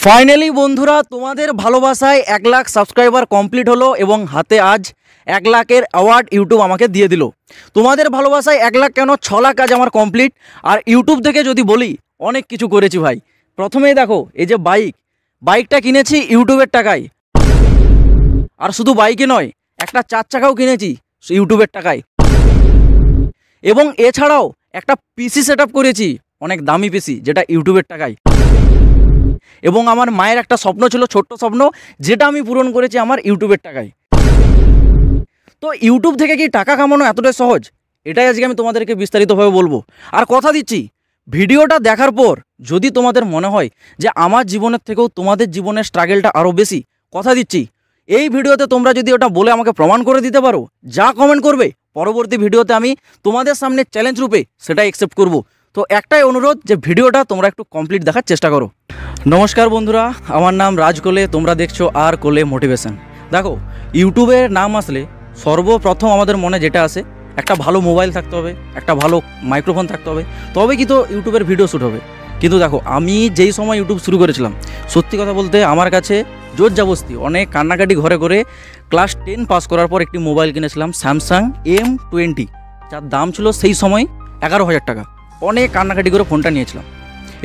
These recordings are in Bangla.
ফাইনালি বন্ধুরা তোমাদের ভালোবাসায় 1 লাখ সাবস্ক্রাইবার কমপ্লিট হলো এবং হাতে আজ 1 লাখের অ্যাওয়ার্ড ইউটিউব আমাকে দিয়ে দিল। তোমাদের ভালোবাসায় 1 লাখ কেন 6 লাখ আজ আমার কমপ্লিট। আর ইউটিউব থেকে যদি বলি অনেক কিছু করেছি ভাই। প্রথমেই দেখো এই যে বাইকটা কিনেছি ইউটিউবের টাকায়। আর শুধু বাইকে নয়, একটা 4 চাকাও কিনেছি ইউটিউবের টাকায়। এবং এছাড়াও একটা পিসি সেটআপ করেছি, অনেক দামি পিসি, যেটা ইউটিউবের টাকায়। এবং আমার মায়ের একটা স্বপ্ন ছিল, ছোট্ট স্বপ্ন, যেটা আমি পূরণ করেছি আমার ইউটিউবের টাকায়। তো ইউটিউব থেকে কি টাকা কামানো এতটাই সহজ? এটাই আজকে আমি তোমাদেরকে বিস্তারিতভাবে বলবো। আর কথা দিচ্ছি, ভিডিওটা দেখার পর যদি তোমাদের মনে হয় যে আমার জীবনের থেকেও তোমাদের জীবনের স্ট্রাগলটা আরও বেশি, কথা দিচ্ছি এই ভিডিওতে তোমরা যদি ওটা বলে আমাকে প্রমাণ করে দিতে পারো, যা কমেন্ট করবে পরবর্তী ভিডিওতে আমি তোমাদের সামনে চ্যালেঞ্জ রূপে সেটা অ্যাকসেপ্ট করব। তো একটাই অনুরোধ যে ভিডিওটা তোমরা একটু কমপ্লিট দেখার চেষ্টা করো। নমস্কার বন্ধুরা, আমার নাম রাজ কোলে, তোমরা দেখছো আর কোলে মোটিভেশন। দেখো, ইউটিউবের নাম আসলে সর্বপ্রথম আমাদের মনে যেটা আসে, একটা ভালো মোবাইল থাকতে হবে, একটা ভালো মাইক্রোফোন থাকতে হবে, তবে কি তো ইউটিউবের ভিডিও শ্যুট হবে। কিন্তু দেখো, আমি যেই সময় ইউটিউব শুরু করেছিলাম, সত্যি কথা বলতে আমার কাছে জোর জাবস্তি অনেক কান্নাকাটি ঘরে করে ক্লাস 10 পাস করার পর একটি মোবাইল কিনেছিলাম, স্যামসাং M20, যার দাম ছিল সেই সময় 11,000 টাকা। অনেক কান্নাকাটি করে ফোনটা নিয়েছিলাম।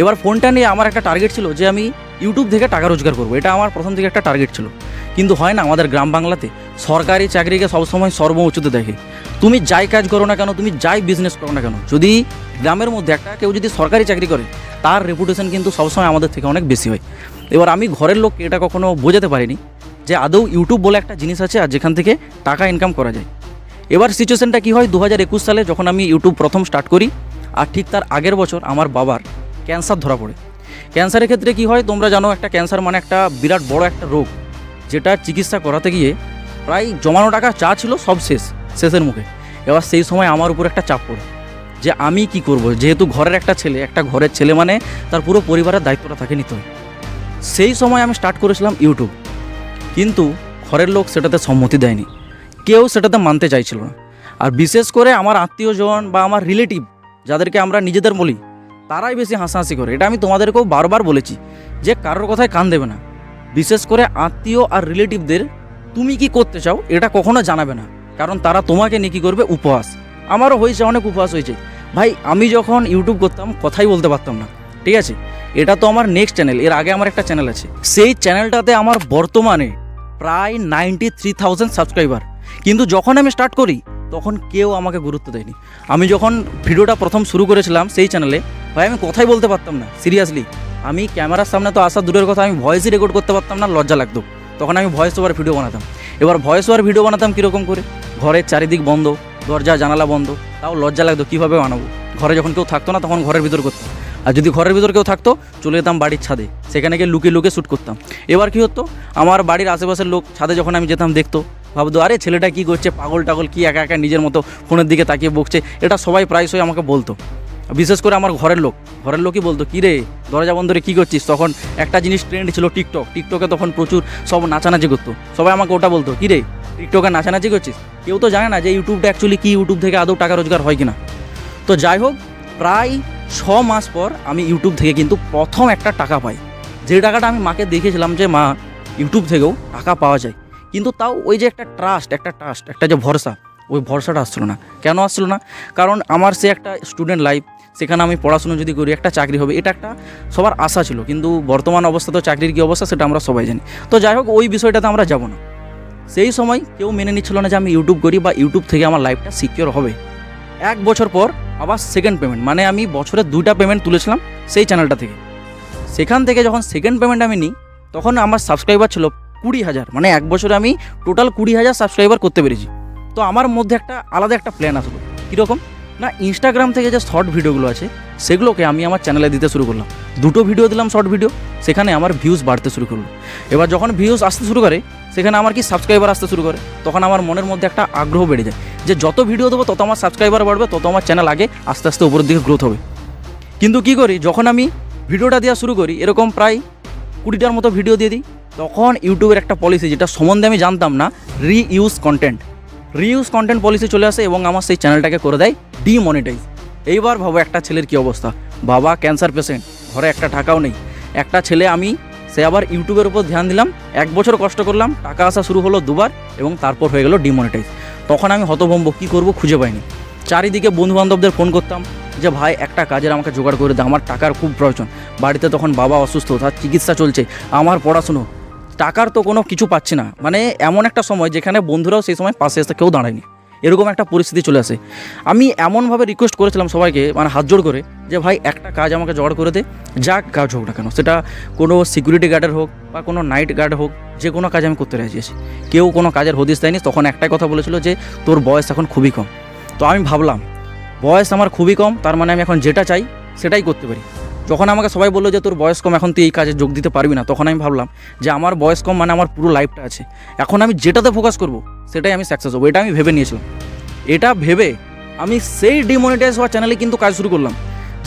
এবার ফোনটা নিয়ে আমার একটা টার্গেট ছিল যে আমি ইউটিউব থেকে টাকা রোজগার করবো, এটা আমার প্রথম থেকে একটা টার্গেট ছিল। কিন্তু হয় না, আমাদের গ্রাম বাংলাতে সরকারি চাকরিকে সবসময় সর্বোচ্চতে দেখে। তুমি যাই কাজ করো না কেন, তুমি যাই বিজনেস করো না কেন, যদি গ্রামের মধ্যে একটা কেউ যদি সরকারি চাকরি করে, তার রেপুটেশন কিন্তু সবসময় আমাদের থেকে অনেক বেশি হয়। এবার আমি ঘরের লোককে এটা কখনো বোঝাতে পারিনি যে আদৌ ইউটিউব বলে একটা জিনিস আছে আর যেখান থেকে টাকা ইনকাম করা যায়। এবার সিচুয়েশনটা কী হয়, 2021 সালে যখন আমি ইউটিউব প্রথম স্টার্ট করি, আর ঠিক তার আগের বছর আমার বাবার ক্যান্সার ধরা পড়ে। ক্যান্সারের ক্ষেত্রে কি হয় তোমরা জানো, একটা ক্যান্সার মানে একটা বিরাট বড় একটা রোগ, যেটা চিকিৎসা করাতে গিয়ে প্রায় জমানো টাকা যা ছিল সব শেষের মুখে। এবার সেই সময় আমার উপর একটা চাপ পড়ে যে আমি কি করব, যেহেতু ঘরের একটা ঘরের ছেলে মানে তার পুরো পরিবারের দায়িত্বটা তাকে নিতে হয়। সেই সময় আমি স্টার্ট করেছিলাম ইউটিউব, কিন্তু ঘরের লোক সেটাতে সম্মতি দেয়নি, কেউ সেটাতে মানতে চাইছিল না। আর বিশেষ করে আমার আত্মীয়জন বা আমার রিলেটিভ, যাদেরকে আমরা নিজেদের বলি, তারাই বেশি হাসাহাসি করে। এটা আমি তোমাদেরকেও বারবার বলেছি যে কারোর কথায় কান দেবে না, বিশেষ করে আত্মীয় আর রিলেটিভদের তুমি কি করতে চাও এটা কখনো জানাবে না, কারণ তারা তোমাকে নিয়ে কী করবে, উপহাস। আমারও হয়েছে, অনেক উপহাস হয়েছে ভাই। আমি যখন ইউটিউব করতাম কথাই বলতে পারতাম না, ঠিক আছে, এটা তো আমার নেক্সট চ্যানেল, এর আগে আমার একটা চ্যানেল আছে, সেই চ্যানেলটাতে আমার বর্তমানে প্রায় 93,000 সাবস্ক্রাইবার। কিন্তু যখন আমি স্টার্ট করি তখন কেউ আমাকে গুরুত্ব দেয়নি। আমি যখন ভিডিওটা প্রথম শুরু করেছিলাম সেই চ্যানেলে, ভাই আমি কথাই বলতে পারতাম না, সিরিয়াসলি। আমি ক্যামেরার সামনে তো আসা দূরের কথা, আমি ভয়েসই রেকর্ড করতে পারতাম না, লজ্জা লাগতো। তখন আমি ভয়েস ওভার ভিডিও বানাতাম। এবার ভয়েস ওভার ভিডিও বানাতাম কীরকম করে, ঘরের চারিদিক বন্ধ, দরজা জানালা বন্ধ, তাও লজ্জা লাগতো, কীভাবে বানাবো। ঘরে যখন কেউ থাকতো না তখন ঘরের ভিতর করতাম, আর যদি ঘরের ভিতর কেউ থাকতো চলে যেতাম বাড়ির ছাদে, সেখানে গিয়ে লুকিয়ে লুকিয়ে শ্যুট করতাম। এবার কী হতো, আমার বাড়ির আশেপাশের লোক ছাদে যখন আমি যেতাম দেখতো, ভাবতো আরে ছেলেটা কী করছে, পাগল টাগল, কি একা একা নিজের মতো ফোনের দিকে তাকিয়ে বকছে। এটা সবাই প্রায়শই আমাকে বলতো, বিশেষ করে আমার ঘরের লোকই বলতো, কী রে দরজা বন্ধ রে কী করছিস। তখন একটা জিনিস ট্রেন্ড ছিল টিকটকে তখন প্রচুর সব নাচানাচি করতো, সবাই আমাকে ওটা বলতো, কী রে টিকটকে নাচানাচি করছিস। কেউ তো জানে না যে ইউটিউবটা অ্যাকচুয়ালি কী, ইউটিউব থেকে আদৌ টাকা রোজগার হয় কিনা। তো যাই হোক, প্রায় 6 মাস পর আমি ইউটিউব থেকে কিন্তু প্রথম একটা টাকা পাই, যে টাকাটা আমি মাকে দেখিয়েছিলাম যে মা ইউটিউব থেকেও টাকা পাওয়া যায়। কিন্তু তাও ওই যে একটা ট্রাস্ট, একটা যে ভরসা, ওই ভরসাটা আসছিল না। কেন আসছিল না? কারণ আমার সে একটা স্টুডেন্ট লাইফ, সেখানে আমি পড়াশুনো যদি করি একটা চাকরি হবে, এটা একটা সবার আশা ছিল। কিন্তু বর্তমান অবস্থা তো চাকরির কী অবস্থা সেটা আমরা সবাই জানি। তো যাই হোক, ওই বিষয়টাতে আমরা যাব না। সেই সময় কেউ মেনে নিচ্ছিল না যে আমি ইউটিউব করি বা ইউটিউব থেকে আমার লাইফটা সিকিওর হবে। 1 বছর পর আবার সেকেন্ড পেমেন্ট, মানে আমি বছরে 2টা পেমেন্ট তুলেছিলাম সেই চ্যানেলটা থেকে। সেখান থেকে যখন সেকেন্ড পেমেন্ট আমি নিই, তখন আমার সাবস্ক্রাইবার ছিল 20,000, মানে 1 বছরে আমি টোটাল 20,000 সাবস্ক্রাইবার করতে পেরেছি। তো আমার মধ্যে একটা আলাদা একটা প্ল্যান আসলো, কীরকম না, ইনস্টাগ্রাম থেকে যে শর্ট ভিডিওগুলো আছে সেগুলোকে আমি আমার চ্যানেলে দিতে শুরু করলাম। 2টো ভিডিও দিলাম শর্ট ভিডিও, সেখানে আমার ভিউজ বাড়তে শুরু করলো। এবার যখন ভিউজ আসতে শুরু করে, সেখানে আমার কি সাবস্ক্রাইবার আসতে শুরু করে, তখন আমার মনের মধ্যে একটা আগ্রহ বেড়ে যায় যে যত ভিডিও দেবো তত আমার সাবস্ক্রাইবার বাড়বে, তত আমার চ্যানেল আগে আস্তে আস্তে উপরের দিকে গ্রোথ হবে। কিন্তু কী করি, যখন আমি ভিডিওটা দেওয়া শুরু করি, এরকম প্রায় 20টার মতো ভিডিও দিয়ে দিই, তখন ইউটিউবের একটা পলিসি, যেটা সম্বন্ধে আমি জানতাম না, রিইউজ কন্টেন্ট পলিসি চলে আসে এবং আমার সেই চ্যানেলটাকে করে দেয় ডিমনিটাইজ। এইবার ভাবো একটা ছেলের কী অবস্থা, বাবা ক্যান্সার পেশেন্ট, ঘরে একটা টাকাও নেই, একটা ছেলে আমি সে আবার ইউটিউবের উপর ধ্যান দিলাম। 1 বছর কষ্ট করলাম, টাকা আসা শুরু হলো 2বার এবং তারপর হয়ে গেল ডিমনিটাইজ। তখন আমি হতভম্ব, কী করব খুঁজে পাইনি। চারিদিকে বন্ধুবান্ধবদের ফোন করতাম যে ভাই একটা কাজের আমাকে জোগাড় করে দে, আমার টাকার খুব প্রয়োজন। বাড়িতে তখন বাবা অসুস্থ, তার চিকিৎসা চলছে, আমার পড়াশুনো, টাকার তো কোনো কিছু পাচ্ছি না। মানে এমন একটা সময় যেখানে বন্ধুরাও সেই সময় পাশে এসে কেউ দাঁড়ায়নি, এরকম একটা পরিস্থিতি চলে আসে। আমি এমনভাবে রিকোয়েস্ট করেছিলাম সবাইকে, মানে হাত জোড় করে, যে ভাই একটা কাজ আমাকে জোগাড় করে দে, যা কাজ হোক না কেন, সেটা কোনো সিকিউরিটি গার্ডের হোক বা কোনো নাইট গার্ড হোক, যে কোনো কাজ আমি করতে রাজি আছি। কেউ কোনো কাজের হদিস দেয়নি। তখন একটাই কথা বলেছিল যে তোর বয়স এখন খুবই কম। তো আমি ভাবলাম বয়স আমার খুবই কম, তার মানে আমি এখন যেটা চাই সেটাই করতে পারি। যখন আমাকে সবাই বললো যে তোর বয়স কম, এখন তুই এই কাজে যোগ দিতে পারবি না, তখন আমি ভাবলাম যে আমার বয়স কম মানে আমার পুরো লাইফটা আছে, এখন আমি যেটাতে ফোকাস করব সেটাই আমি সাকসেস হবো। এটা আমি ভেবে নিয়েছিলাম। এটা ভেবে আমি সেই ডিমনিটাইজ হওয়া চ্যানেলে কিন্তু কাজ শুরু করলাম,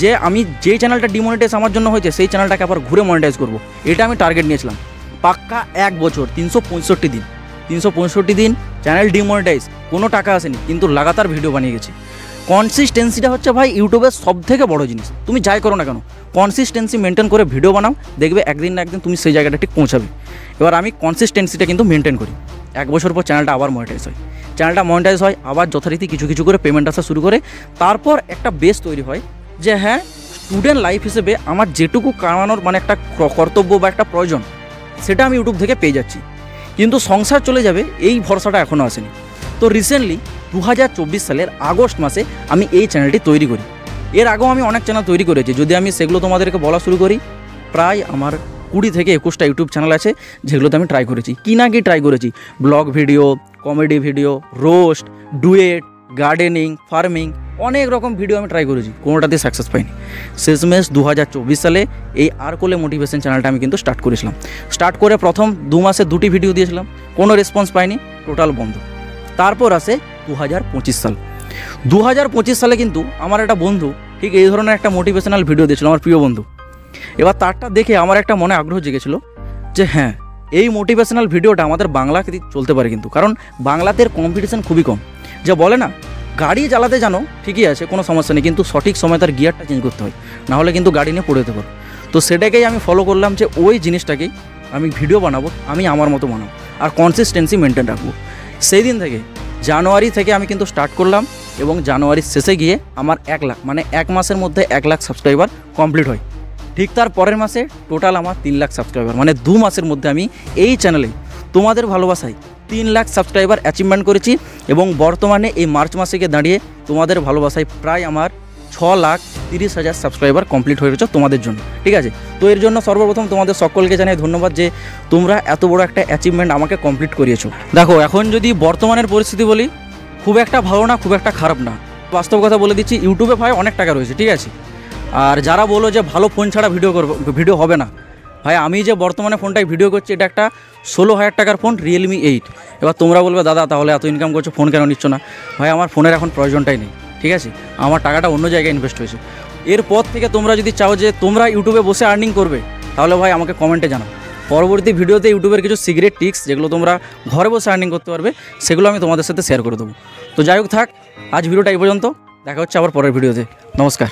যে আমি যেই চ্যানেলটা ডিমনিটাইজ আমার জন্য হয়েছে সেই চ্যানেলটাকে আবার ঘুরে মনিটাইজ করব। এটা আমি টার্গেট নিয়েছিলাম। পাক্কা 1 বছর 365 দিন, 365 দিন চ্যানেল ডিমনিটাইজ, কোনো টাকা আসেনি, কিন্তু লাগাতার ভিডিও বানিয়ে গেছি। কনসিস্টেন্সিটা হচ্ছে ভাই ইউটিউবের সবথেকে বড় জিনিস। তুমি যাই করো না কেন, কনসিস্টেন্সি মেনটেন করে ভিডিও বানাও, দেখবে একদিন না একদিন তুমি সেই জায়গাটা ঠিক পৌঁছাবে। এবার আমি কনসিস্টেন্সিটা কিন্তু মেনটেন করি। 1 বছর পর চ্যানেলটা আবার মনিটাইজ হয়, চ্যানেলটা মনিটাইজ হয়, আবার যথারীতি কিছু কিছু করে পেমেন্ট আসা শুরু করে। তারপর একটা বেস তৈরি হয় যে হ্যাঁ, স্টুডেন্ট লাইফ হিসেবে আমার যেটুকু কামানোর মানে একটা কর্তব্য বা একটা প্রয়োজন, সেটা আমি ইউটিউব থেকে পেয়ে যাচ্ছি, কিন্তু সংসার চলে যাবে এই ভরসাটা এখনও আসেনি। তো রিসেন্টলি 2024 সালের আগস্ট মাসে আমি এই চ্যানেলটি তৈরি করি। এর আগেও আমি অনেক চ্যানেল তৈরি করেছি, যদি আমি সেগুলো তোমাদেরকে বলা শুরু করি, প্রায় আমার 20 থেকে 21টা ইউটিউব চ্যানেল আছে যেগুলোতে আমি ট্রাই করেছি। কি না কি ট্রাই করেছি, blog video, comedy video, roast, duet, gardening, farming, অনেক রকম ভিডিও আমি ট্রাই করেছি, কোনোটাতে সাকসেস পাইনি। শেষমেশ 2024 সালে এই আরকোলে মোটিভেশন চ্যানেলটা আমি কিন্তু স্টার্ট করেছিলাম। স্টার্ট করে প্রথম 2 মাসে 2টি ভিডিও দিয়েছিলাম, কোনো রেসপন্স পাইনি, টোটাল বন্ধ। তারপর আসে 2025 সাল। 2025 সালে কিন্তু আমার একটা বন্ধু ঠিক এই ধরনের একটা মোটিভেশনাল ভিডিও দিয়েছিল, আমার প্রিয় বন্ধু। এবার তারটা দেখে আমার একটা মনে আগ্রহ জেগেছিল যে হ্যাঁ, এই মোটিভেশনাল ভিডিওটা আমাদের বাংলাতে চলতে পারে, কিন্তু কারণ বাংলাতে কম্পিটিশন খুবই কম। যে বলে না, গাড়ি চালাতে জানো ঠিকই আছে, কোনো সমস্যা নেই, কিন্তু সঠিক সময় তার গিয়ারটা চেঞ্জ করতে হয়, নাহলে কিন্তু গাড়ি নিয়ে পড়ে যেতে পারো। তো সেটাকেই আমি ফলো করলাম যে ওই জিনিসটাকেই আমি ভিডিও বানাবো, আমি আমার মতো বানাবো, আর কনসিস্টেন্সি মেনটেন রাখবো। সেই দিন থেকে জানুয়ারি থেকে আমি কিন্তু স্টার্ট করলাম, এবং জানুয়ারির শেষে গিয়ে আমার 1 লাখ, মানে 1 মাসের মধ্যে 1 লাখ সাবস্ক্রাইবার কমপ্লিট হয়। ঠিক তার পরের মাসে টোটাল আমার 3 লাখ সাবস্ক্রাইবার, মানে 2 মাসের মধ্যে আমি এই চ্যানেলে তোমাদের ভালোবাসায় 3 লাখ সাবস্ক্রাইবার অ্যাচিভমেন্ট করেছি। এবং বর্তমানে এই মার্চ মাসে গিয়ে দাঁড়িয়ে তোমাদের ভালোবাসায় প্রায় আমার 6,30,000 সাবস্ক্রাইবার কমপ্লিট হয়ে গেছে তোমাদের জন্য। ঠিক আছে, তো এর জন্য সর্বপ্রথম তোমাদের সকলকে জানাই ধন্যবাদ যে তোমরা এত বড় একটা অ্যাচিভমেন্ট আমাকে কমপ্লিট করিয়েছো। দেখো, এখন যদি বর্তমানের পরিস্থিতি বলি, খুব একটা ভালো না, খুব একটা খারাপ না। বাস্তব কথা বলে দিচ্ছি, ইউটিউবে ভাই অনেক টাকা রয়েছে, ঠিক আছে। আর যারা বলো যে ভালো ফোন ছাড়া ভিডিও হবে না, ভাই আমি যে বর্তমানে ফোনটায় ভিডিও করছি, এটা একটা 16,000 টাকার ফোন, রিয়েলমি 8। এবার তোমরা বলবে দাদা তাহলে এত ইনকাম করছো, ফোন কেন নিচ্ছ না? ভাই আমার ফোনের এখন প্রয়োজনটাই নেই, ঠিক আছে, আমার টাকাটা অন্য জায়গায় ইনভেস্ট হয়েছে। এরপর থেকে তোমরা যদি চাও যে তোমরা ইউটিউবে বসে আর্নিং করবে, তাহলে ভাই আমাকে কমেন্টে জানাও। পরবর্তী ভিডিওতে ইউটিউবের কিছু সিক্রেট টিপস যেগুলো তোমরা ঘরে বসে আর্নিং করতে পারবে, সেগুলো আমি তোমাদের সাথে শেয়ার করে দেবো। তো যাই হোক, থাক, আজ ভিডিওটা এই পর্যন্ত, দেখা হচ্ছে আবার পরের ভিডিওতে। নমস্কার।